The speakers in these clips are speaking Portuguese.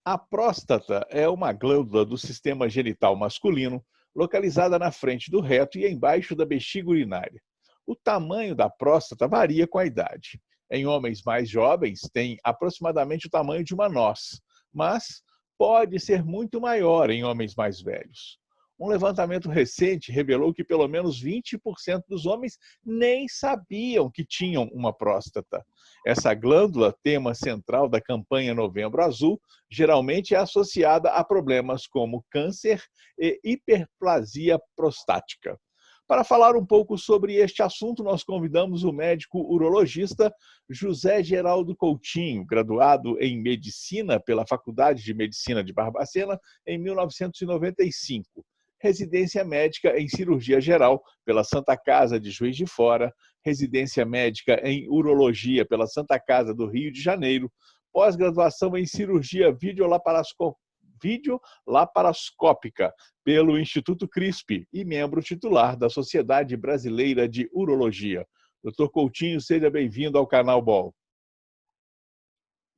A próstata é uma glândula do sistema genital masculino, localizada na frente do reto e embaixo da bexiga urinária. O tamanho da próstata varia com a idade. Em homens mais jovens, tem aproximadamente o tamanho de uma noz, mas pode ser muito maior em homens mais velhos. Um levantamento recente revelou que pelo menos 20% dos homens nem sabiam que tinham uma próstata. Essa glândula, tema central da campanha Novembro Azul, geralmente é associada a problemas como câncer e hiperplasia prostática. Para falar um pouco sobre este assunto, nós convidamos o médico urologista José Geraldo Coutinho, graduado em Medicina pela Faculdade de Medicina de Barbacena em 1995. Residência médica em cirurgia geral pela Santa Casa de Juiz de Fora, residência médica em urologia pela Santa Casa do Rio de Janeiro, pós-graduação em cirurgia videolaparoscópica pelo Instituto CRISP e membro titular da Sociedade Brasileira de Urologia. Dr. Coutinho, seja bem-vindo ao canal BOL.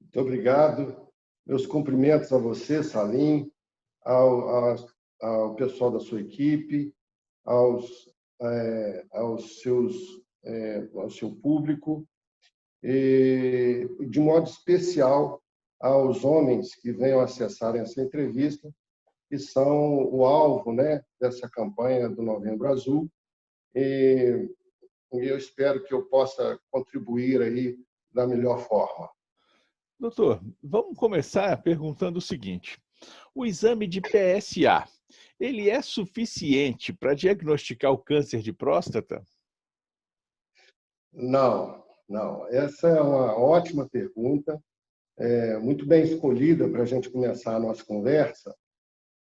Muito obrigado. Meus cumprimentos a você, Salim, ao pessoal da sua equipe, ao seu público, e, de modo especial, aos homens que venham acessar essa entrevista, que são o alvo, né, dessa campanha do Novembro Azul. E eu espero que eu possa contribuir aí da melhor forma. Doutor, vamos começar perguntando o seguinte. O exame de PSA, ele é suficiente para diagnosticar o câncer de próstata? Não, não. Essa é uma ótima pergunta, muito bem escolhida para a gente começar a nossa conversa,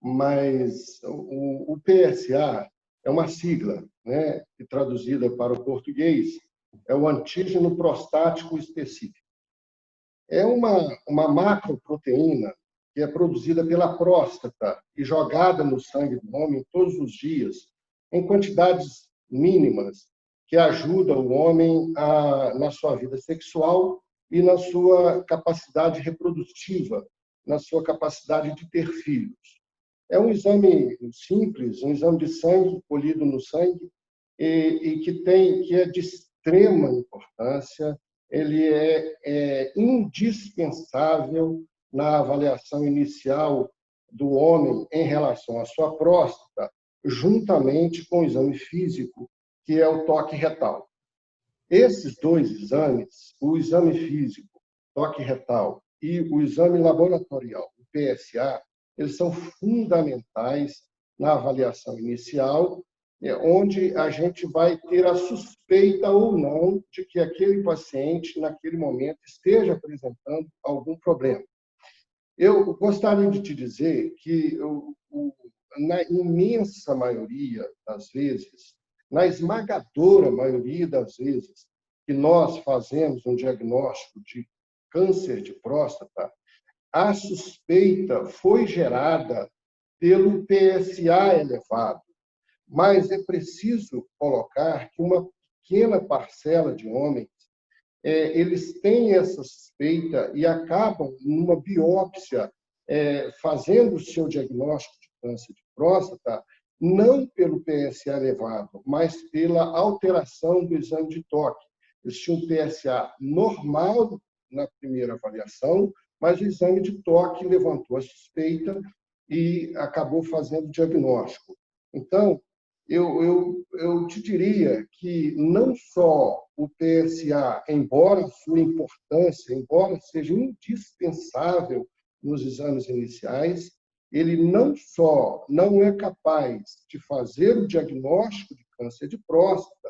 mas o PSA é uma sigla, né, que traduzida para o português é o antígeno prostático específico. É uma macroproteína que é produzida pela próstata e jogada no sangue do homem todos os dias, em quantidades mínimas, que ajudam o homem na sua vida sexual e na sua capacidade reprodutiva, na sua capacidade de ter filhos. É um exame simples, um exame de sangue colhido no sangue e que é de extrema importância. Ele é indispensável na avaliação inicial do homem em relação à sua próstata, juntamente com o exame físico, que é o toque retal. Esses dois exames, o exame físico, toque retal, e o exame laboratorial, o PSA, eles são fundamentais na avaliação inicial, onde a gente vai ter a suspeita ou não de que aquele paciente, naquele momento, esteja apresentando algum problema. Eu gostaria de te dizer que, na imensa maioria das vezes, na esmagadora maioria das vezes que nós fazemos um diagnóstico de câncer de próstata, a suspeita foi gerada pelo PSA elevado. Mas é preciso colocar que uma pequena parcela de homens, eles têm essa suspeita e acabam, numa biópsia, fazendo o seu diagnóstico de câncer de próstata, não pelo PSA elevado, mas pela alteração do exame de toque. Eles tinham um PSA normal na primeira avaliação, mas o exame de toque levantou a suspeita e acabou fazendo o diagnóstico. Então, eu te diria que não só o PSA, embora sua importância, embora seja indispensável nos exames iniciais, ele não só não é capaz de fazer o diagnóstico de câncer de próstata,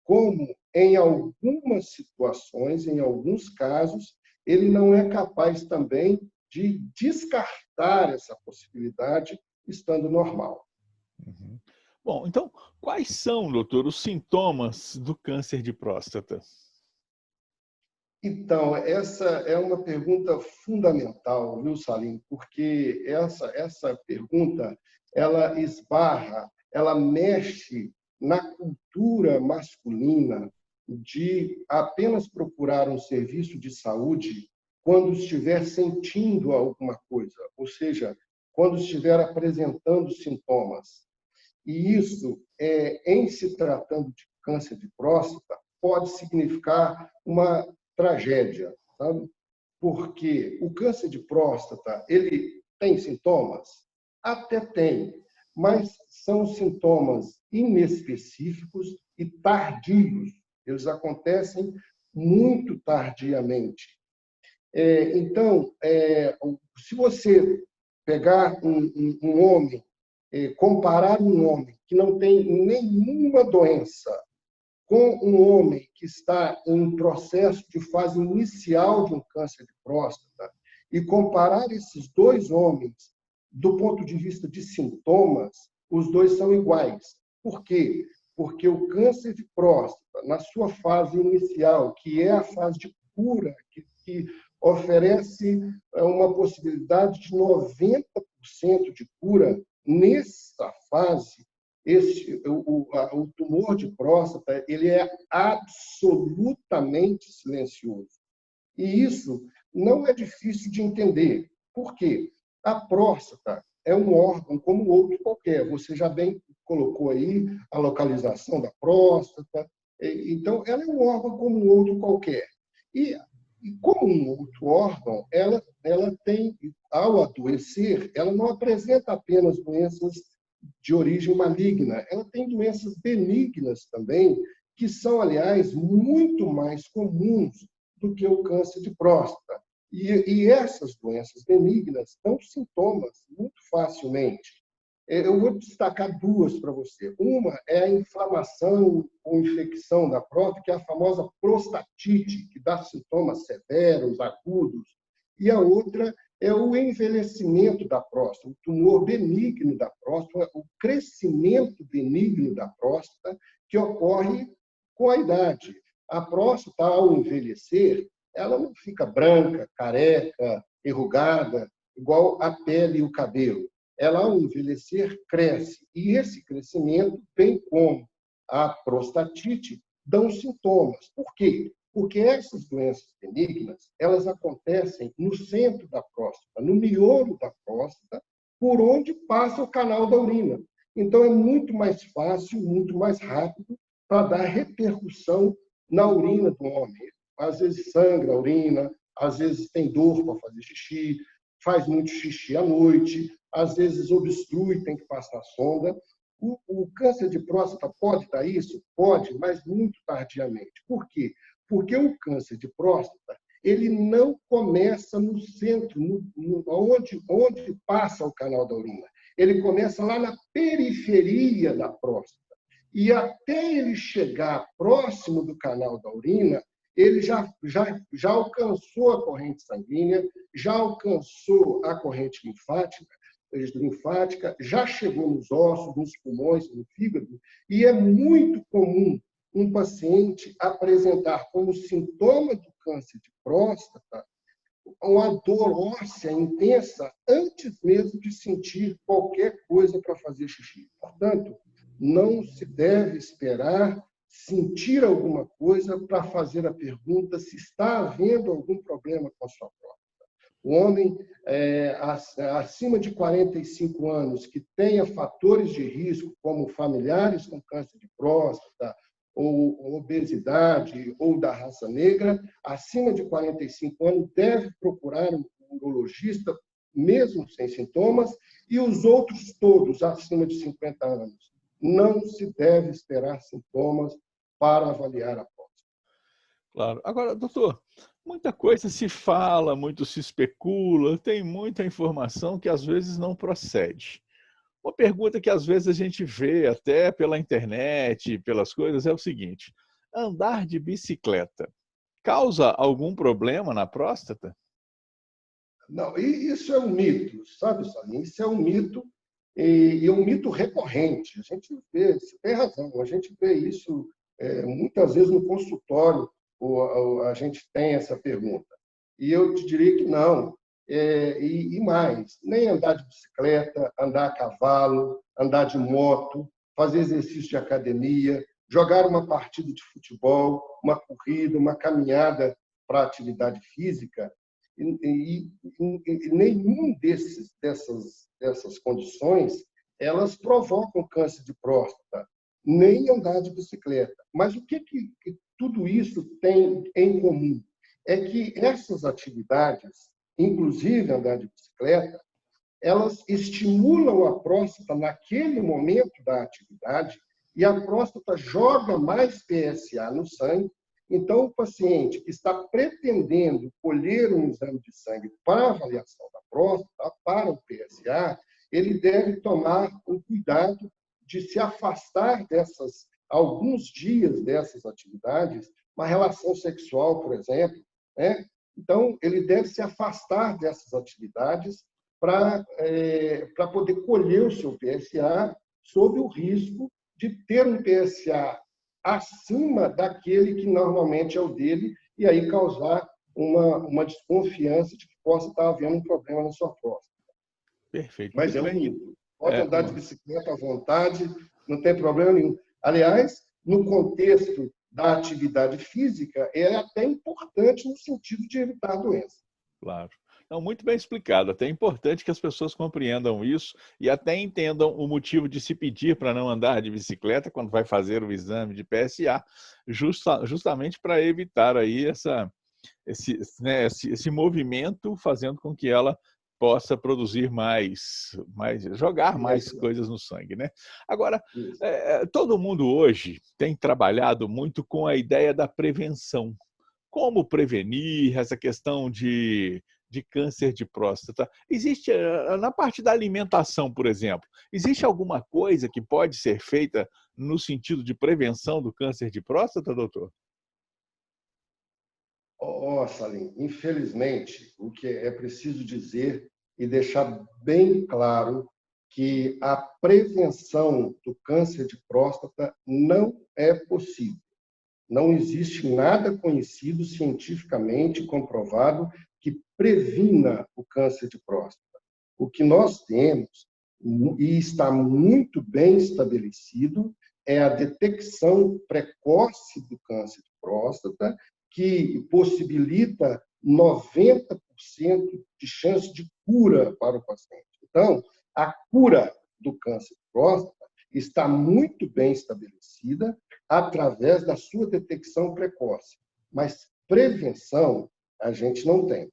como em algumas situações, em alguns casos, ele não é capaz também de descartar essa possibilidade estando normal. Uhum. Bom, então, quais são, doutor, os sintomas do câncer de próstata? Então, essa é uma pergunta fundamental, viu, Salim? Porque essa pergunta, ela esbarra, ela mexe na cultura masculina de apenas procurar um serviço de saúde quando estiver sentindo alguma coisa, ou seja, quando estiver apresentando sintomas. E isso, em se tratando de câncer de próstata, pode significar uma tragédia, sabe? Porque o câncer de próstata, ele tem sintomas? Até tem, mas são sintomas inespecíficos e tardios. Eles acontecem muito tardiamente. Então, se você pegar um homem, comparar um homem que não tem nenhuma doença com um homem que está em processo de fase inicial de um câncer de próstata e comparar esses dois homens do ponto de vista de sintomas, os dois são iguais. Por quê? Porque o câncer de próstata, na sua fase inicial, que é a fase de cura, que oferece uma possibilidade de 90% de cura, nessa fase, o tumor de próstata ele é absolutamente silencioso. E isso não é difícil de entender. Por quê? A próstata é um órgão como outro qualquer. Você já bem colocou aí a localização da próstata. Então, ela é um órgão como outro qualquer. E como um outro órgão, ela tem, ao adoecer, ela não apresenta apenas doenças de origem maligna, ela tem doenças benignas também, que são, aliás, muito mais comuns do que o câncer de próstata. E essas doenças benignas dão sintomas muito facilmente. Eu vou destacar duas para você. Uma é a inflamação ou infecção da próstata, que é a famosa prostatite, que dá sintomas severos, agudos. E a outra é o envelhecimento da próstata, o tumor benigno da próstata, o crescimento benigno da próstata, que ocorre com a idade. A próstata, ao envelhecer, ela não fica branca, careca, enrugada, igual a pele e o cabelo. Ela, ao envelhecer, cresce. E esse crescimento, bem como a prostatite, dão sintomas. Por quê? Porque essas doenças benignas, elas acontecem no centro da próstata, no miolo da próstata, por onde passa o canal da urina. Então, é muito mais fácil, muito mais rápido para dar repercussão na urina do homem. Às vezes sangra a urina, às vezes tem dor para fazer xixi, faz muito xixi à noite, às vezes obstrui, tem que passar sonda. O câncer de próstata pode dar isso? Pode, mas muito tardiamente. Por quê? Porque o câncer de próstata ele não começa no centro, onde passa o canal da urina. Ele começa lá na periferia da próstata. E até ele chegar próximo do canal da urina, ele já alcançou a corrente sanguínea, já alcançou a corrente linfática, já chegou nos ossos, nos pulmões, no fígado, e é muito comum um paciente apresentar como sintoma do câncer de próstata uma dor óssea intensa antes mesmo de sentir qualquer coisa para fazer xixi. Portanto, não se deve esperar sentir alguma coisa para fazer a pergunta se está havendo algum problema com a sua próstata. O homem acima de 45 anos que tenha fatores de risco, como familiares com câncer de próstata, ou obesidade, ou da raça negra, acima de 45 anos, deve procurar um urologista, mesmo sem sintomas, e os outros todos, acima de 50 anos. Não se deve esperar sintomas para avaliar a próstata. Claro. Agora, doutor, muita coisa se fala, muito se especula, tem muita informação que às vezes não procede. Uma pergunta que às vezes a gente vê até pela internet, pelas coisas, é o seguinte: andar de bicicleta causa algum problema na próstata? Não, e isso é um mito, sabe, Salim? Isso é um mito e um mito recorrente. A gente vê, você tem razão, a gente vê isso muitas vezes no consultório, a gente tem essa pergunta. E eu te diria que não. E mais, nem andar de bicicleta, andar a cavalo, andar de moto, fazer exercício de academia, jogar uma partida de futebol, uma corrida, uma caminhada para atividade física, e nenhum dessas condições elas provocam câncer de próstata, nem andar de bicicleta. Mas o que tudo isso tem em comum? É que essas atividades, inclusive andar de bicicleta, elas estimulam a próstata naquele momento da atividade e a próstata joga mais PSA no sangue. Então, o paciente que está pretendendo colher um exame de sangue para avaliação da próstata, para o PSA, ele deve tomar o cuidado de se afastar alguns dias dessas atividades, uma relação sexual, por exemplo, né? Então, ele deve se afastar dessas atividades para poder colher o seu PSA sob o risco de ter um PSA acima daquele que normalmente é o dele e aí causar uma desconfiança de que possa estar havendo um problema na sua próstata. Perfeito, Mas muito é um bem. mito. Pode andar de bicicleta à vontade, não tem problema nenhum. Aliás, no contexto da atividade física, é até importante no sentido de evitar a doença. Claro. Não, muito bem explicado. Até é importante que as pessoas compreendam isso e até entendam o motivo de se pedir para não andar de bicicleta quando vai fazer o exame de PSA, justamente para evitar aí esse movimento, fazendo com que ela possa produzir jogar mais coisas no sangue, né? Agora, todo mundo hoje tem trabalhado muito com a ideia da prevenção. Como prevenir essa questão de câncer de próstata? Existe, na parte da alimentação, por exemplo, existe alguma coisa que pode ser feita no sentido de prevenção do câncer de próstata, doutor? Salim, infelizmente, o que é preciso dizer e deixar bem claro que a prevenção do câncer de próstata não é possível. Não existe nada conhecido cientificamente comprovado que previna o câncer de próstata. O que nós temos, e está muito bem estabelecido, é a detecção precoce do câncer de próstata, que possibilita 90% de chance de cura para o paciente. Então, a cura do câncer de próstata está muito bem estabelecida através da sua detecção precoce. Mas prevenção a gente não tem.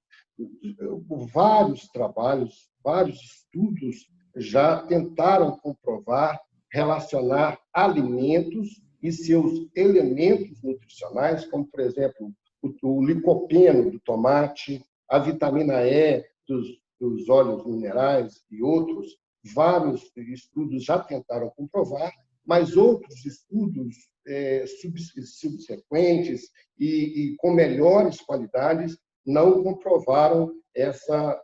Vários trabalhos, vários estudos já tentaram comprovar, relacionar alimentos e seus elementos nutricionais, como, por exemplo, o licopeno do tomate, a vitamina E dos óleos minerais e outros. Vários estudos já tentaram comprovar, mas outros estudos subsequentes e com melhores qualidades não comprovaram essa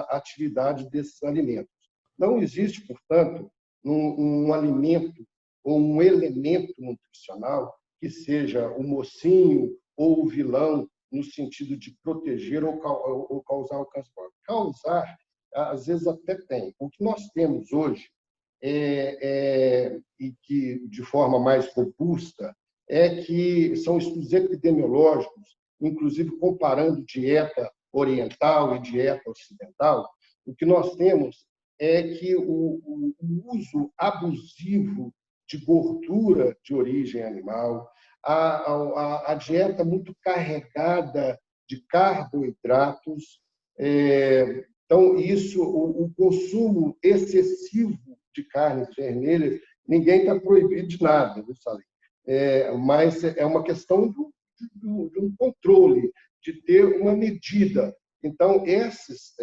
atividade desses alimentos. Não existe, portanto, um alimento ou um elemento nutricional que seja o mocinho ou o vilão no sentido de proteger ou causar o câncer. Causar, às vezes, até tem. O que nós temos hoje, e que de forma mais robusta, é que são estudos epidemiológicos, inclusive comparando dieta oriental e dieta ocidental. O que nós temos é que o uso abusivo de gordura de origem animal, a dieta muito carregada de carboidratos, então isso, o consumo excessivo de carnes vermelhas, ninguém está proibido de nada, viu, Salim? Mas é uma questão de um controle, de ter uma medida. Então, esses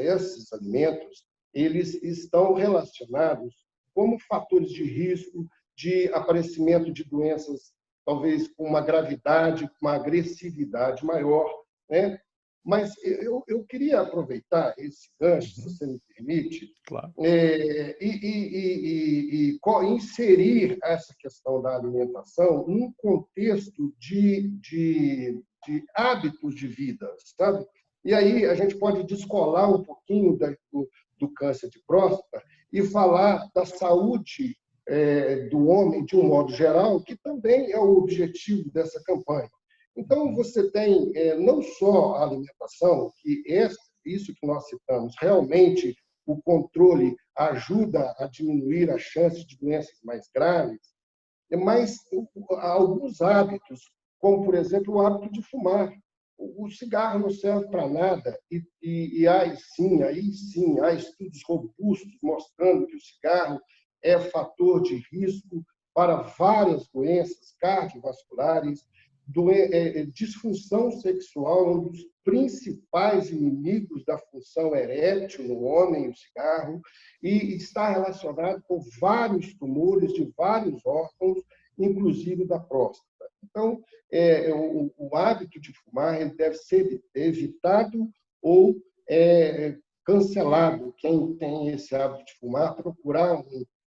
alimentos, eles estão relacionados como fatores de risco de aparecimento de doenças, talvez com uma gravidade, com uma agressividade maior, né? Mas eu queria aproveitar esse gancho, se você me permite, claro. E inserir essa questão da alimentação num contexto de hábitos de vida, sabe? E aí a gente pode descolar um pouquinho do câncer de próstata e falar da saúde do homem de um modo geral, que também é o objetivo dessa campanha. Então, você tem não só a alimentação, que isso que nós citamos, realmente o controle ajuda a diminuir a chance de doenças mais graves, mas há alguns hábitos, como, por exemplo, o hábito de fumar. O cigarro não serve para nada e aí sim, há estudos robustos mostrando que o cigarro é fator de risco para várias doenças cardiovasculares, disfunção sexual, um dos principais inimigos da função erétil no homem, o cigarro, e está relacionado com vários tumores de vários órgãos, inclusive da próstata. Então, o hábito de fumar ele deve ser evitado ou cancelado. Quem tem esse hábito de fumar, procurar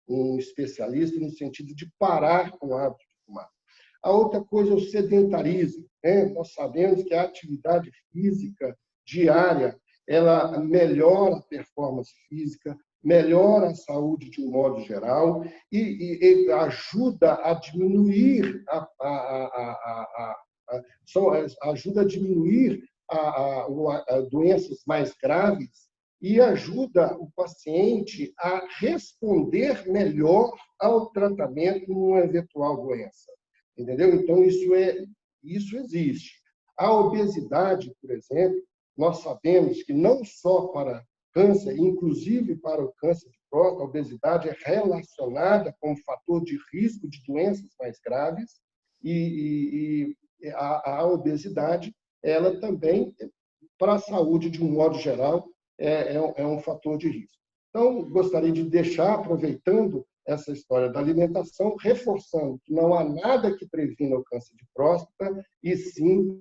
um especialista no sentido de parar com o hábito de fumar. A outra coisa é o sedentarismo, né? Nós sabemos que a atividade física diária ela melhora a performance física, melhora a saúde de um modo geral e ajuda a diminuir ajuda a diminuir doenças mais graves e ajuda o paciente a responder melhor ao tratamento numa eventual doença. Entendeu? Então, isso existe. A obesidade, por exemplo, nós sabemos que não só para câncer, inclusive para o câncer de próstata, a obesidade é relacionada com um fator de risco de doenças mais graves e a obesidade, ela também, para a saúde de um modo geral, é um fator de risco. Então, gostaria de deixar, aproveitando essa história da alimentação, reforçando que não há nada que previna o câncer de próstata, e sim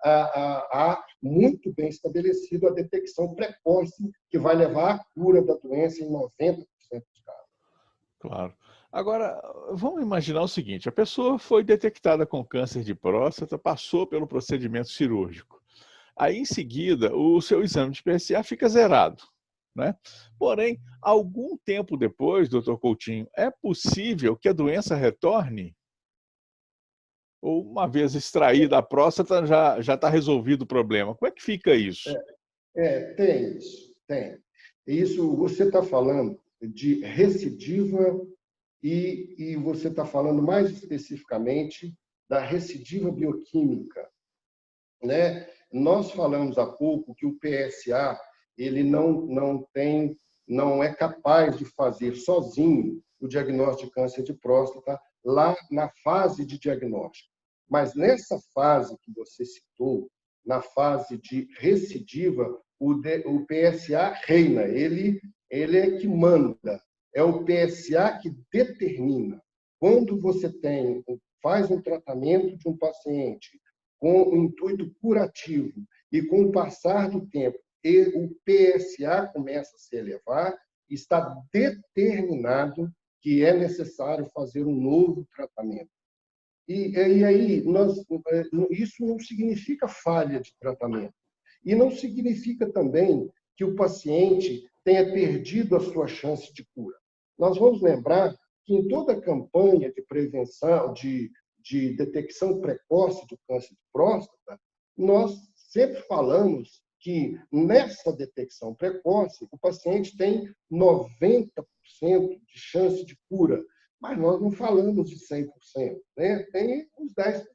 há muito bem estabelecido a detecção precoce, que vai levar à cura da doença em 90% dos casos. Claro. Agora, vamos imaginar o seguinte: a pessoa foi detectada com câncer de próstata, passou pelo procedimento cirúrgico. Aí, em seguida, o seu exame de PSA fica zerado, né? Porém, algum tempo depois, doutor Coutinho, é possível que a doença retorne? Ou uma vez extraída a próstata, já está resolvido o problema? Como é que fica isso? Tem isso, tem. Isso, você está falando de recidiva e você está falando mais especificamente da recidiva bioquímica, né? Nós falamos há pouco que o PSA ele não é capaz de fazer sozinho o diagnóstico de câncer de próstata lá na fase de diagnóstico. Mas nessa fase que você citou, na fase de recidiva, o PSA reina, ele é que manda. É o PSA que determina. Quando você faz um tratamento de um paciente com o intuito curativo e com o passar do tempo, o PSA começa a se elevar, está determinado que é necessário fazer um novo tratamento. E aí, isso não significa falha de tratamento. E não significa também que o paciente tenha perdido a sua chance de cura. Nós vamos lembrar que em toda a campanha de prevenção, de detecção precoce do câncer de próstata, nós sempre falamos que nessa detecção precoce o paciente tem 90% de chance de cura, mas nós não falamos de 100%, né? Tem uns 10%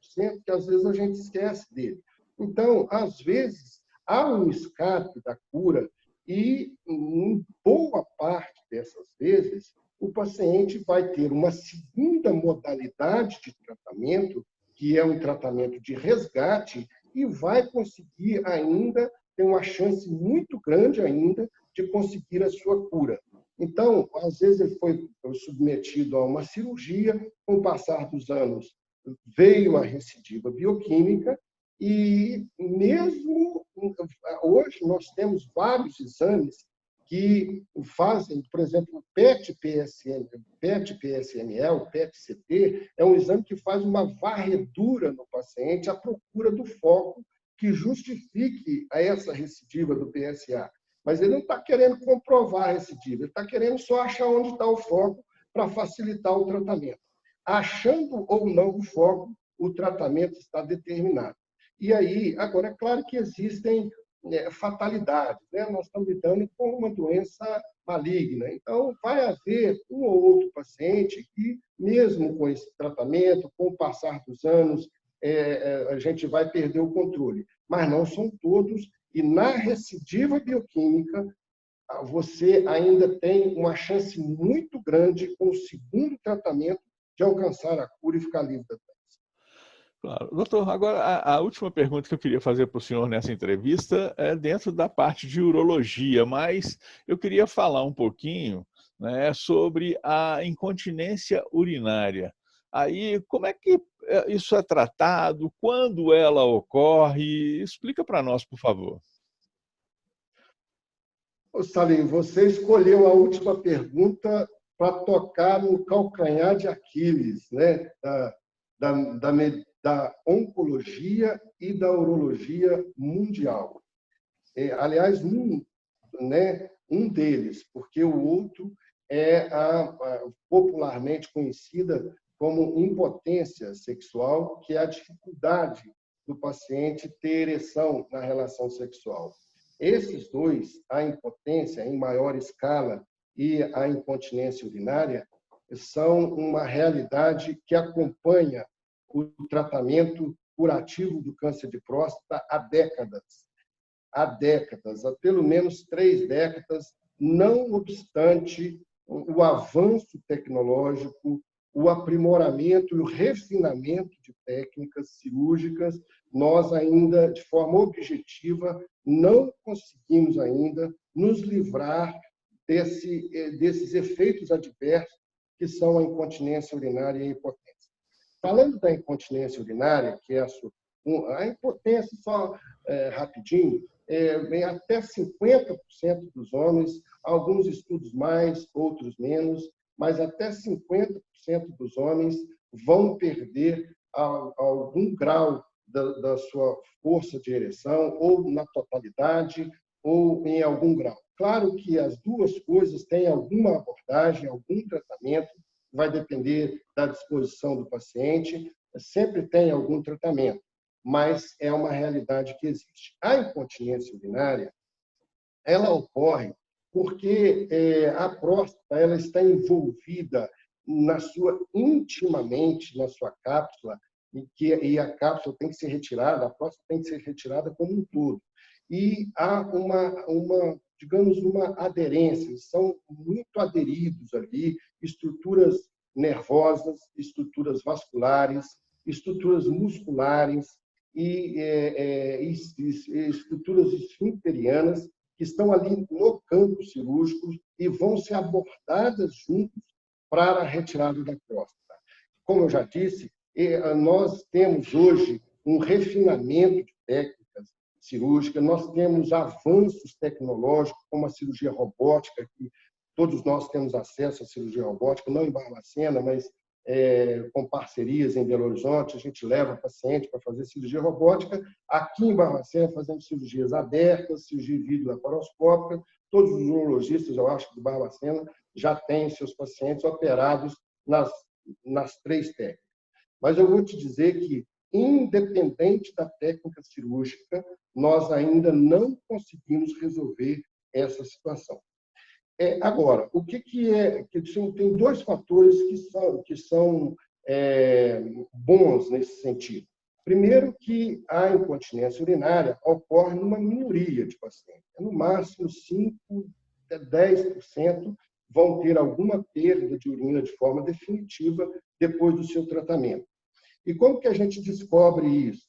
que às vezes a gente esquece dele. Então, às vezes, há um escape da cura e, em boa parte dessas vezes, o paciente vai ter uma segunda modalidade de tratamento, que é um tratamento de resgate, e vai conseguir ainda, ter uma chance muito grande ainda de conseguir a sua cura. Então, às vezes ele foi submetido a uma cirurgia, com o passar dos anos veio a recidiva bioquímica e mesmo hoje nós temos vários exames que fazem, por exemplo, o PET-PSML, o PET-CT, é um exame que faz uma varredura no paciente à procura do foco que justifique essa recidiva do PSA. Mas ele não está querendo comprovar a recidiva, ele está querendo só achar onde está o foco para facilitar o tratamento. Achando ou não o foco, o tratamento está determinado. E aí, agora, é claro que existem fatalidades, né? Nós estamos lidando com uma doença maligna. Então, vai haver um ou outro paciente que, mesmo com esse tratamento, com o passar dos anos, a gente vai perder o controle. Mas não são todos, e na recidiva bioquímica, você ainda tem uma chance muito grande, com o segundo tratamento, de alcançar a cura e ficar livre da doença. Claro. Doutor, agora a última pergunta que eu queria fazer para o senhor nessa entrevista é dentro da parte de urologia, mas eu queria falar um pouquinho, né, sobre a incontinência urinária. Aí, como é que isso é tratado? Quando ela ocorre? Explica para nós, por favor. Salim, você escolheu a última pergunta para tocar no calcanhar de Aquiles, né? Da, da, da oncologia e da urologia mundial. Aliás, um deles, porque o outro é a popularmente conhecida como impotência sexual, que é a dificuldade do paciente ter ereção na relação sexual. Esses dois, a impotência em maior escala e a incontinência urinária, são uma realidade que acompanha o tratamento curativo do câncer de próstata há décadas. Há pelo menos 3 décadas, não obstante o avanço tecnológico, o aprimoramento e o refinamento de técnicas cirúrgicas, nós ainda, de forma objetiva, não conseguimos ainda nos livrar desses efeitos adversos que são a incontinência urinária e a impotência. Falando da incontinência urinária, que é a impotência, só rapidinho, em até 50% dos homens, alguns estudos mais, outros menos, mas até 50% dos homens vão perder algum grau da sua força de ereção, ou na totalidade, ou em algum grau. Claro que as duas coisas têm alguma abordagem, algum tratamento, vai depender da disposição do paciente, sempre tem algum tratamento, mas é uma realidade que existe. A incontinência urinária, ela ocorre porque a próstata ela está envolvida intimamente na sua cápsula, e a cápsula tem que ser retirada, a próstata tem que ser retirada como um todo. E há digamos, uma aderência, são muito aderidos ali, estruturas nervosas, estruturas vasculares, estruturas musculares e estruturas esfincterianas que estão ali no campo cirúrgico e vão ser abordadas juntos para a retirada da próstata. Como eu já disse, nós temos hoje um refinamento de técnicas cirúrgicas, nós temos avanços tecnológicos, como a cirurgia robótica, que todos nós temos acesso à cirurgia robótica, não em Barbacena, mas com parcerias em Belo Horizonte, a gente leva paciente para fazer cirurgia robótica. Aqui em Barbacena fazemos cirurgias abertas, cirurgia vídeo-laparoscópica. Todos os urologistas, eu acho, de Barbacena já têm seus pacientes operados nas 3 técnicas. Mas eu vou te dizer que, independente da técnica cirúrgica, nós ainda não conseguimos resolver essa situação. Agora, o que é? Tem 2 fatores que são bons nesse sentido. Primeiro, que a incontinência urinária ocorre numa minoria de pacientes. No máximo, 5% a 10% vão ter alguma perda de urina de forma definitiva depois do seu tratamento. E como que a gente descobre isso?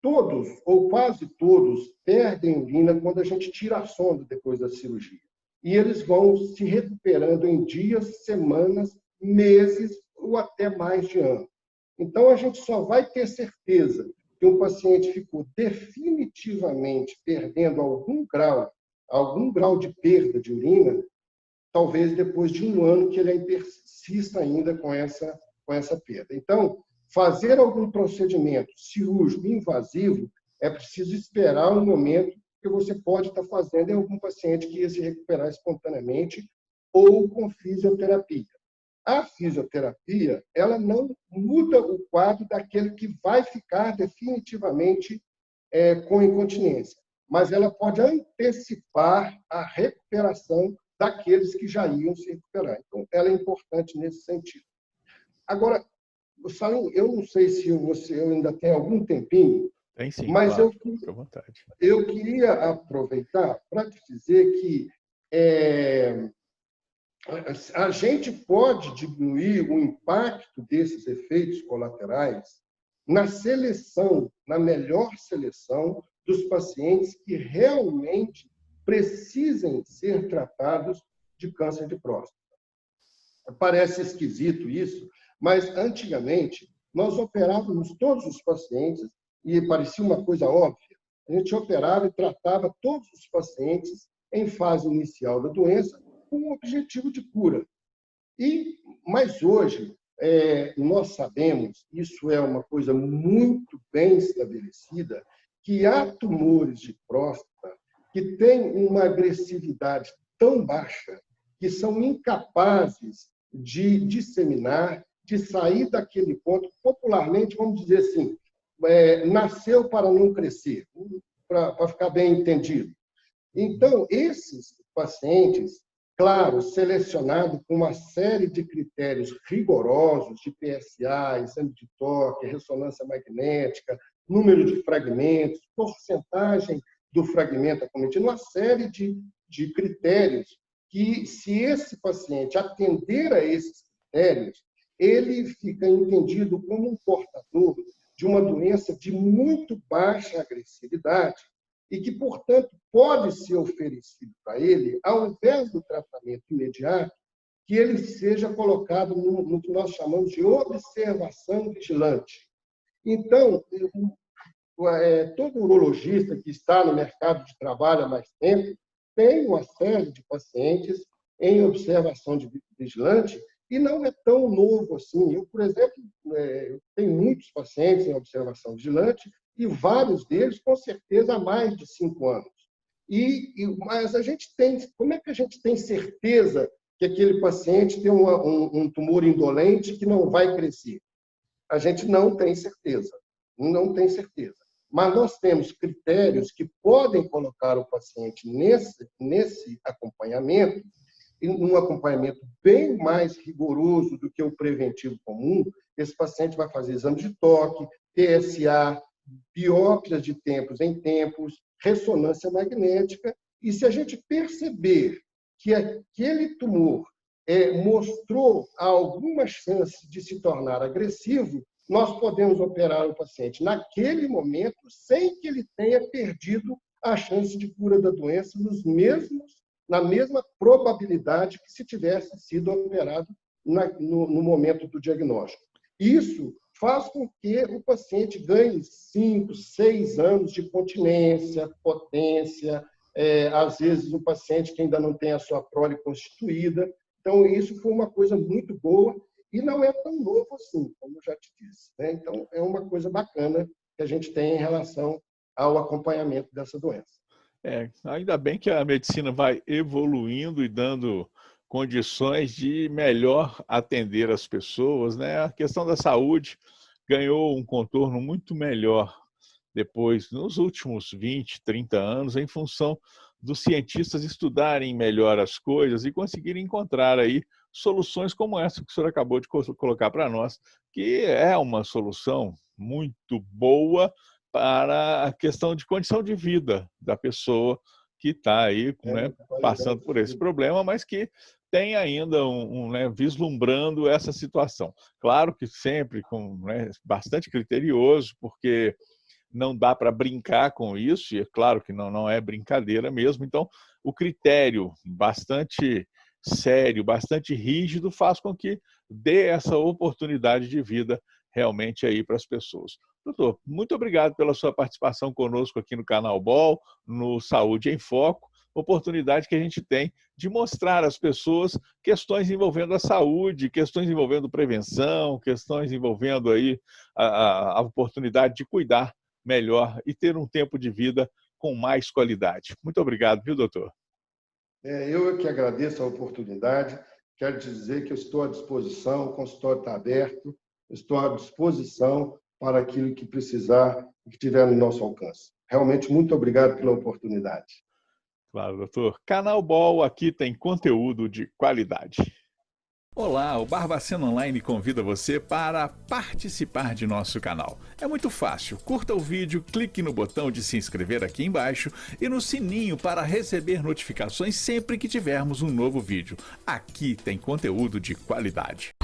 Todos, ou quase todos, perdem urina quando a gente tira a sonda depois da cirurgia. E eles vão se recuperando em dias, semanas, meses ou até mais de ano. Então, a gente só vai ter certeza que um paciente ficou definitivamente perdendo algum grau de perda de urina, talvez depois de 1 ano que ele persista ainda com essa perda. Então, fazer algum procedimento cirúrgico invasivo é preciso esperar um momento que você pode estar fazendo em algum paciente que ia se recuperar espontaneamente ou com fisioterapia. A fisioterapia, ela não muda o quadro daquele que vai ficar definitivamente com incontinência, mas ela pode antecipar a recuperação daqueles que já iam se recuperar. Então, ela é importante nesse sentido. Agora, Salim, eu não sei se eu ainda tem algum tempinho, Tem sim, mas claro. Fique à vontade. eu queria aproveitar para te dizer que a gente pode diminuir o impacto desses efeitos colaterais na seleção, na melhor seleção dos pacientes que realmente precisem ser tratados de câncer de próstata. Parece esquisito isso, mas antigamente nós operávamos todos os pacientes e parecia uma coisa óbvia. A gente operava e tratava todos os pacientes em fase inicial da doença com o objetivo de cura. Mas hoje nós sabemos, isso é uma coisa muito bem estabelecida, que há tumores de próstata que têm uma agressividade tão baixa que são incapazes de disseminar, de sair daquele ponto, popularmente, vamos dizer assim, nasceu para não crescer, para ficar bem entendido. Então, esses pacientes, claro, selecionados com uma série de critérios rigorosos de PSA, exame de toque, ressonância magnética, número de fragmentos, porcentagem do fragmento acometido, uma série de critérios que, se esse paciente atender a esses critérios, ele fica entendido como um portador de uma doença de muito baixa agressividade e que, portanto, pode ser oferecido para ele, ao invés do tratamento imediato, que ele seja colocado no que nós chamamos de observação vigilante. Então, todo urologista que está no mercado de trabalho há mais tempo tem uma série de pacientes em observação vigilante e não é tão novo assim. Eu, por exemplo, tenho muitos pacientes em observação vigilante e vários deles, com certeza, há mais de 5 anos. Mas a gente tem... Como é que a gente tem certeza que aquele paciente tem um tumor indolente que não vai crescer? A gente não tem certeza. Não tem certeza. Mas nós temos critérios que podem colocar o paciente nesse acompanhamento, e um acompanhamento bem mais rigoroso do que o preventivo comum. Esse paciente vai fazer exame de toque, PSA, biópsias de tempos em tempos, ressonância magnética, e se a gente perceber que aquele tumor mostrou alguma chance de se tornar agressivo, nós podemos operar o paciente naquele momento sem que ele tenha perdido a chance de cura da doença na mesma probabilidade que se tivesse sido operado no momento do diagnóstico. Isso faz com que o paciente ganhe 5, 6 anos de continência, potência, às vezes um paciente que ainda não tem a sua prole constituída. Então, isso foi uma coisa muito boa e não é tão novo assim, como eu já te disse, né? Então, é uma coisa bacana que a gente tem em relação ao acompanhamento dessa doença. Ainda bem que a medicina vai evoluindo e dando condições de melhor atender as pessoas, né? A questão da saúde ganhou um contorno muito melhor depois, nos últimos 20, 30 anos, em função dos cientistas estudarem melhor as coisas e conseguirem encontrar aí soluções como essa que o senhor acabou de colocar para nós, que é uma solução muito boa para a questão de condição de vida da pessoa que está aí, né, passando por esse problema, mas que tem ainda vislumbrando essa situação. Claro que sempre bastante criterioso, porque não dá para brincar com isso, e é claro que não é brincadeira mesmo. Então, o critério bastante sério, bastante rígido, faz com que dê essa oportunidade de vida realmente aí para as pessoas. Doutor, muito obrigado pela sua participação conosco aqui no Canal Bol, no Saúde em Foco, oportunidade que a gente tem de mostrar às pessoas questões envolvendo a saúde, questões envolvendo prevenção, questões envolvendo aí a oportunidade de cuidar melhor e ter um tempo de vida com mais qualidade. Muito obrigado, viu, doutor? Eu que agradeço a oportunidade. Quero dizer que eu estou à disposição, o consultório está aberto, estou à disposição para aquilo que precisar e que tiver no nosso alcance. Realmente, muito obrigado pela oportunidade. Claro, doutor. Canal Ball, aqui tem conteúdo de qualidade. Olá, o Barbacena Online convida você para participar de nosso canal. É muito fácil, curta o vídeo, clique no botão de se inscrever aqui embaixo e no sininho para receber notificações sempre que tivermos um novo vídeo. Aqui tem conteúdo de qualidade.